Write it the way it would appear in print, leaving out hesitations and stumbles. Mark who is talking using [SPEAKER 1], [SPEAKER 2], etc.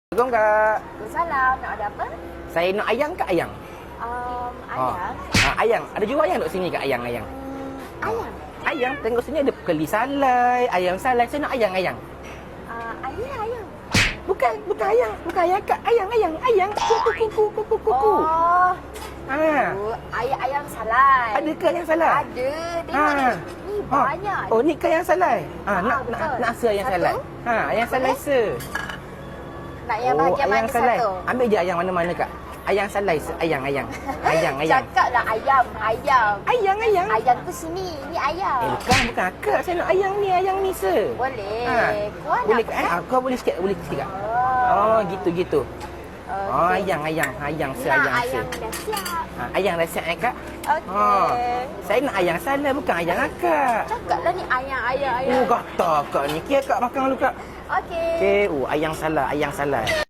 [SPEAKER 1] Assalamualaikum Kak.
[SPEAKER 2] Salam, nak ada apa?
[SPEAKER 1] Saya nak ayang ke ayang?
[SPEAKER 2] Ayang.
[SPEAKER 1] Ayang. Ada jual ayang duk sini ke ayang?
[SPEAKER 2] Ayang.
[SPEAKER 1] Ayang. Tengok sini ada keli salai, ayam salai. Saya nak ayang.
[SPEAKER 2] Ayang.
[SPEAKER 1] Bukan ayang. Bukan ayang Kak. Ayang. Kuku.
[SPEAKER 2] Oh,
[SPEAKER 1] Ha.
[SPEAKER 2] ayam salai.
[SPEAKER 1] Ada ke ayang salai?
[SPEAKER 2] Ada. Tengok ni. Ni banyak.
[SPEAKER 1] Oh, ni ke ayang salai? Nak
[SPEAKER 2] betul.
[SPEAKER 1] asa ayang
[SPEAKER 2] Satu.
[SPEAKER 1] salai. Ayang salai se.
[SPEAKER 2] Nak yang bahagian mana
[SPEAKER 1] salai.
[SPEAKER 2] satu?
[SPEAKER 1] Ambil je ayang mana-mana Kak. Ayang salai se. Ayang.
[SPEAKER 2] Cakaplah ayam.
[SPEAKER 1] Ayang.
[SPEAKER 2] Ayam tu sini. Ni ayam.
[SPEAKER 1] Bukan Kak. Saya nak ayang ni se.
[SPEAKER 2] Boleh. Kau
[SPEAKER 1] Boleh
[SPEAKER 2] nak
[SPEAKER 1] Kak? Kau boleh sikit Kak.
[SPEAKER 2] Oh,
[SPEAKER 1] Gitu.
[SPEAKER 2] okey.
[SPEAKER 1] Ayang se.
[SPEAKER 2] Nak ayam dah siap.
[SPEAKER 1] Ayang dah siap Kak?
[SPEAKER 2] Okey.
[SPEAKER 1] Saya nak ayang salai bukan ayang akak.
[SPEAKER 2] Cakaplah ni ayam.
[SPEAKER 1] Kata Kak ni. Kira Kak makan dulu Kak.
[SPEAKER 2] Okey.
[SPEAKER 1] Ayang salai.